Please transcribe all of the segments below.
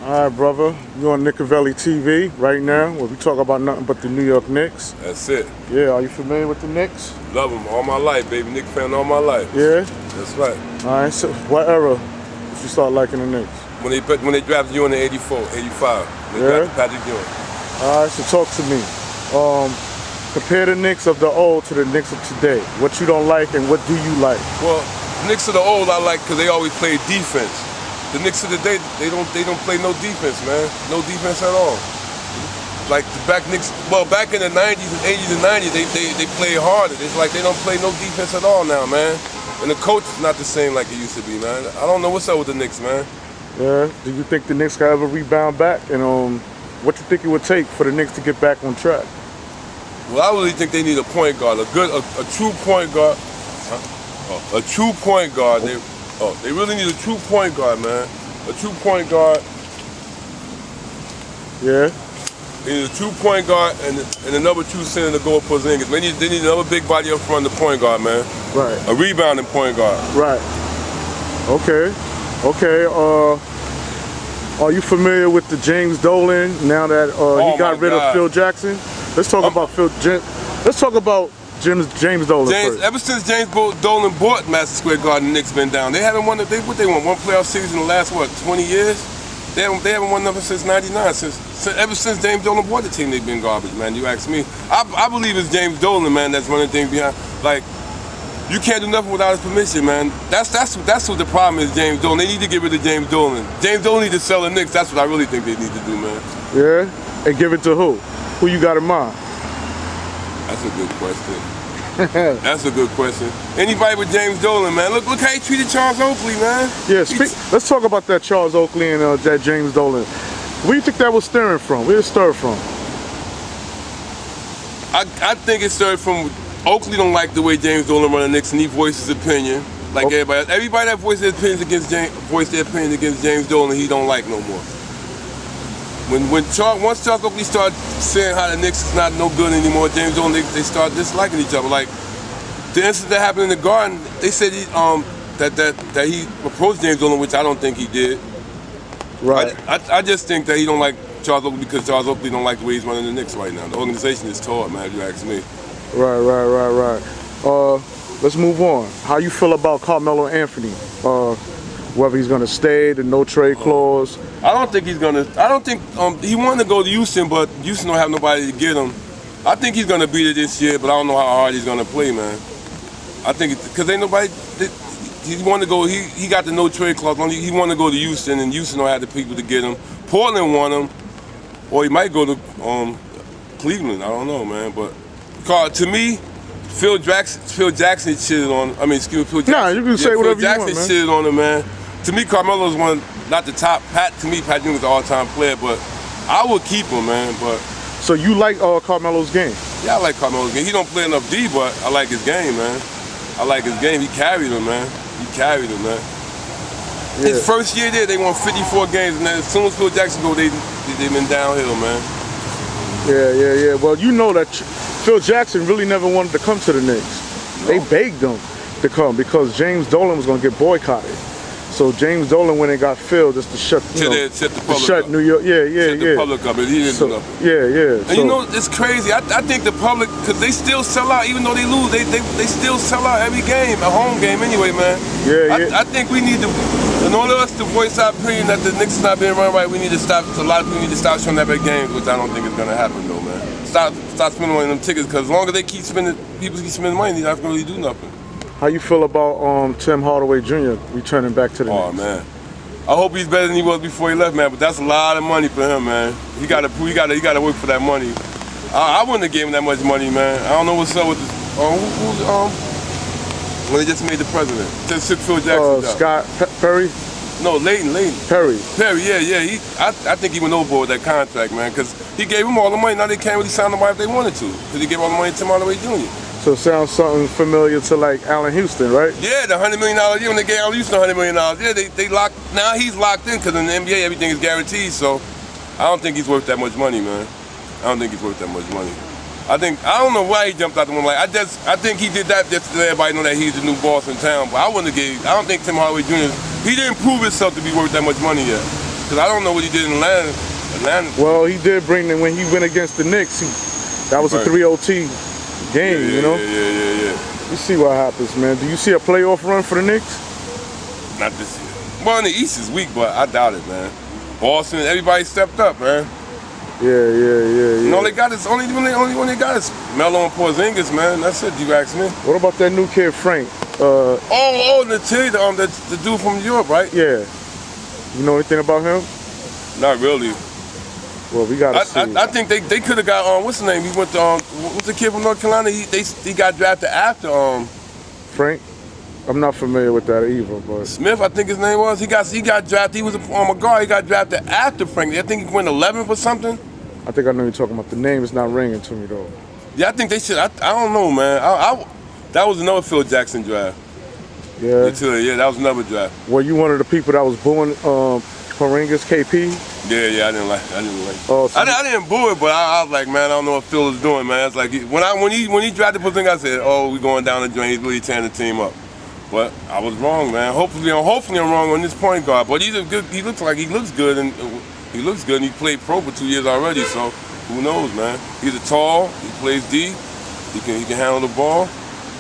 All right, brother. You on Knikaveli TV right now, where we talk about nothing but the New York Knicks. That's it. Yeah, are you familiar with the Knicks? Love them all my life, baby. Knicks fan all my life. Yeah? That's right. All right, so what era did you start liking the Knicks? When they drafted you in 84, 85. When they drafted Patrick Ewing. All right, so talk to me. Compare the Knicks of the old to the Knicks of today. What you don't like and what do you like? Well, the Knicks of the old I like because they always played defense. The Knicks of the day, they don't play no defense, man. No defense at all. Like the back in the 90s and 80s and 90s, they played harder. It's like they don't play no defense at all now, man. And the coach is not the same like it used to be, man. I don't know what's up with the Knicks, man. Yeah. Do you think the Knicks can ever rebound back? And what you think it would take for the Knicks to get back on track? Well, I really think they need a point guard, a true point guard. A true point guard. They really need a true point guard, man. A true point guard. Yeah. They need a true point guard and a number 2 center to go with Porzingis. They need another big body up front, the point guard, man. Right. A rebounding point guard. Right. Okay. Are you familiar with the James Dolan now that he got rid of Phil Jackson? Let's talk about James Dolan first. Ever since James Dolan bought Madison Square Garden, the Knicks been down. They haven't won. What they won? One playoff series in the last 20 years? They haven't won nothing since '99. Ever since James Dolan bought the team, they've been garbage, man. You ask me. I believe it's James Dolan, man. That's running things behind. Like, you can't do nothing without his permission, man. That's what the problem is, James Dolan. They need to get rid of James Dolan. James Dolan need to sell the Knicks. That's what I really think they need to do, man. Yeah, and give it to who? Who you got in mind? That's a good question. That's a good question. Anybody with James Dolan, man. Look how he treated Charles Oakley, man. Yeah, let's talk about that Charles Oakley and that James Dolan. Where do you think that was stirring from? Where did it stir from? I think it started from Oakley don't like the way James Dolan run the Knicks, and he voiced his opinion. Like everybody else. Everybody that voiced their opinions against James Dolan, he don't like no more. Once Charles Oakley started saying how the Knicks is not no good anymore, James Dolan, they started disliking each other. Like the incident that happened in the Garden, they said that he approached James Dolan, which I don't think he did. Right. I just think that he don't like Charles Oakley because Charles Oakley don't like the way he's running the Knicks right now. The organization is torn, man, if you ask me. Right. Let's move on. How you feel about Carmelo Anthony? Whether he's gonna stay, the no trade clause. I don't think he's gonna. I don't think he wanted to go to Houston, but Houston don't have nobody to get him. I think he's gonna beat it this year, but I don't know how hard he's gonna play, man. I think because ain't nobody. He wanted to go. He got the no trade clause. He wanted to go to Houston, and Houston don't have the people to get him. Portland want him, or he might go to Cleveland. I don't know, man. But to me, Phil Jackson shitted on. Phil Jackson. Nah, you can say whatever Phil Jackson you want, man. shitted on him, man. To me, Carmelo's not the top. To me, Pat Ewing's the all-time player, but I would keep him, man. But so you like Carmelo's game? Yeah, I like Carmelo's game. He don't play enough D, but I like his game, man. I like his game. He carried him, man. Yeah. His first year there, they won 54 games, and then as soon as Phil Jackson go, they've been downhill, man. Yeah. Well, you know that Phil Jackson really never wanted to come to the Knicks. No. They begged him to come because James Dolan was going to get boycotted. So James Dolan, when they got Phil, just to shut New York, the public up, but he didn't do nothing. Yeah. And you know, it's crazy. I think the public, because they still sell out, even though they lose, they still sell out every game, a home game anyway, man. Yeah. I think we need to, in order for us to voice our opinion that the Knicks is not being run right, we need to stop. A lot of people need to stop showing up at games, which I don't think is going to happen, though, man. Stop spending money on them tickets, because as long as people keep spending money, they're not going to really do nothing. How you feel about Tim Hardaway Jr. returning back to the Knicks? Oh, man. I hope he's better than he was before he left, man. But that's a lot of money for him, man. He got to work for that money. I wouldn't have gave him that much money, man. I don't know what's up with this. When they just made the president, just took Phil Jackson Scott Perry. No, Leighton. Perry, yeah. I think he went overboard with that contract, man, because he gave him all the money. Now they can't really sign nobody if they wanted to, because he gave all the money to Tim Hardaway Jr. So it sounds something familiar to like Allen Houston, right? Yeah, the $100 million year when they gave Allen Houston $100 million. Yeah, they locked. Now he's locked in because in the NBA everything is guaranteed. So I don't think he's worth that much money, man. I don't know why he jumped out the one. Like I think he did that just to let everybody know that he's the new boss in town. But I don't think Tim Hardaway Jr. He didn't prove himself to be worth that much money yet. because I don't know what he did in Atlanta. Well, he did bring them when he went against the Knicks. That was a 3 OT game, you know? Yeah. You see what happens, man. Do you see a playoff run for the Knicks? Not this year. Well, in the East is weak, but I doubt it, man. Boston, everybody stepped up, man. Yeah. You know, they got this, only one they got is Melo and Porzingis, man. That's it, you ask me. What about that new kid, Frank? The dude from Europe, right? Yeah. You know anything about him? Not really. Well, we gotta see. I think they could have got what's the name? He went to what's the kid from North Carolina? He got drafted after Frank. I'm not familiar with that either, but Smith, I think his name was. He got drafted. He was a guard. He got drafted after Frank. I think he went 11th or something. I think I know you're talking about. The name is not ringing to me though. Yeah, I think they should. I don't know, man. That was another Phil Jackson draft. Yeah. Yeah, that was another draft. Were you one of the people that was booing Porzingis, KP? Yeah, I didn't like. Oh, so I didn't boo it, but I was like, man, I don't know what Phil is doing, man. It's like when he drafted Porzingis, I said, oh, we're going down the drain. He's really tearing the team up. But I was wrong, man. Hopefully I'm wrong on this point guard. But he's good. He looks good, and he played pro for 2 years already. So who knows, man? He's tall. He plays D. He can handle the ball.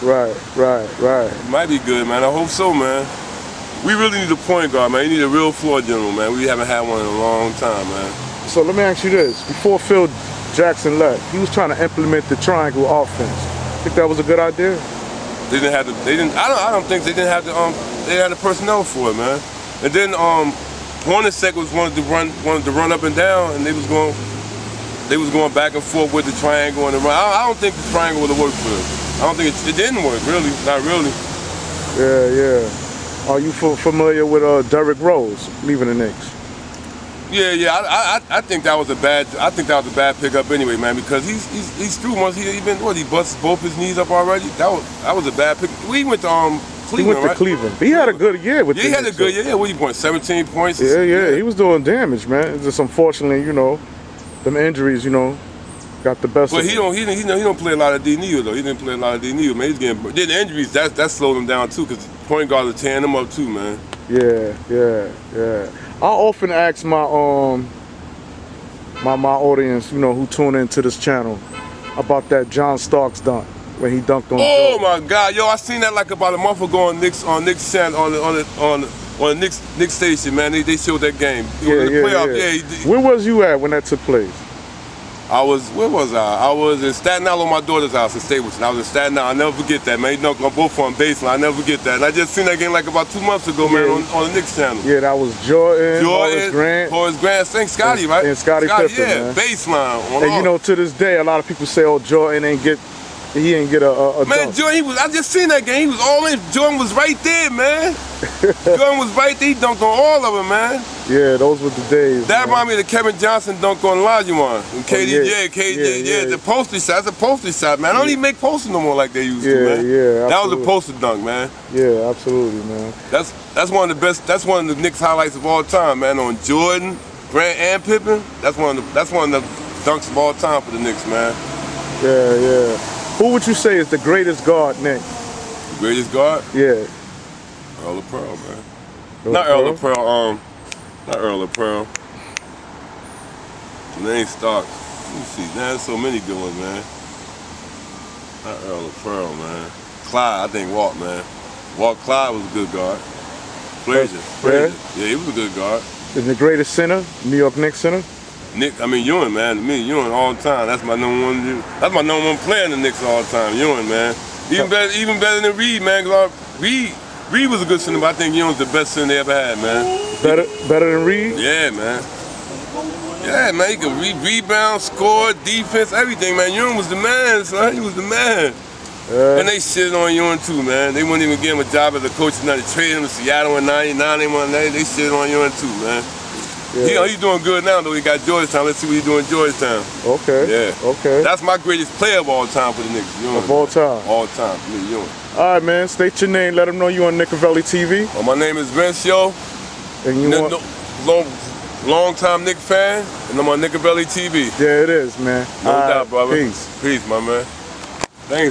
Right. It might be good, man. I hope so, man. We really need a point guard, man. You need a real floor general, man. We haven't had one in a long time, man. So let me ask you this: before Phil Jackson left, he was trying to implement the triangle offense. Think that was a good idea? I don't think they didn't have they had the personnel for it, man. And then Hornacek wanted to run up and down, and they was going back and forth with the triangle and the run. I don't think the triangle would have worked for it. I don't think it didn't work, really. Not really. Yeah. Are you familiar with Derrick Rose leaving the Knicks? Yeah. I think that was a bad pickup anyway, man, because he's through once he busts both his knees up already. That was a bad pick. We went to Cleveland, He went to right? Cleveland. He had a good year with the Knicks. He had a good year. What he point? 17 points. Yeah. He was doing damage, man. It's just unfortunately, them injuries, got the best. But of he don't play a lot of D neither though. He didn't play a lot of D neither, man. He's getting the injuries. That slowed him down too, because point guards are tearing him up too, man. Yeah. I often ask my my audience, who tune into this channel, about that John Starks dunk when he dunked on. Oh my God, yo! I seen that like about a month ago on Knicks channel on the Knicks station, man. They showed that game. Yeah. Where was you at when that took place? Where was I? I was in Staten Island on my daughter's house in Stapleton. I was in Staten Island. I'll never forget that, man. He dunked on both on baseline. I'll never forget that. And I just seen that game like about 2 months ago, man, on the Knicks channel. Yeah, that was Jordan, Horace Grant, Scotty, right? And Scotty Pippen, yeah, man. baseline. And to this day, a lot of people say, "Oh, Jordan ain't get a man, dunk." Jordan, I just seen that game. He was all in. Jordan was right there, man. Jordan was right there. He dunked on all of them, man. Yeah, those were the days. That reminded me of the Kevin Johnson dunk on Olajuwon. And KD, the poster shot. That's a poster shot, man. I don't even make posters no more like they used to, man. Yeah, that was a poster dunk, man. Yeah, absolutely, man. That's one of the best. That's one of the Knicks highlights of all time, man. On Jordan, Grant, and Pippen. That's one of the dunks of all time for the Knicks, man. Yeah. Who would you say is the greatest guard, Nick? The greatest guard? Yeah. Earl of Pearl, man. Not Earl of Pearl. Not Earl of Pearl. Name Starks. Let me see. There's so many good ones, man. Not Earl of Pearl, man. Clyde, I think Walt, man. Walt Clyde was a good guard. Frazier. Yeah, he was a good guard. And the greatest center, New York Knicks center? Ewing, man. Ewing all the time. That's my number one. That's my number one player in the Knicks all the time. Ewing, man. Even better than Reed, man. Cause Reed was a good center, but I think Ewing's the best center they ever had, man. Better than Reed? Yeah, man. Yeah, man. He could rebound, score, defense, everything, man. Ewing was the man, son. He was the man. And they shitted on Ewing too, man. They wouldn't even give him a job as a coach. They traded him to Seattle in '99. They shitted on Ewing too, man. Yeah. He's doing good now, though. He got Georgetown. Let's see what he's doing in Georgetown. Okay. Yeah. Okay. That's my greatest player of all time for the Knicks. Ewing, of all time? All time for me, Ewing. All right, man. State your name. Let them know you on Knikaveli TV. Well, my name is Vince, yo. And you long-time Knicks fan, and I'm on Knikaveli TV. Yeah, it is, man. No doubt, brother. Peace. Peace, my man. Thanks.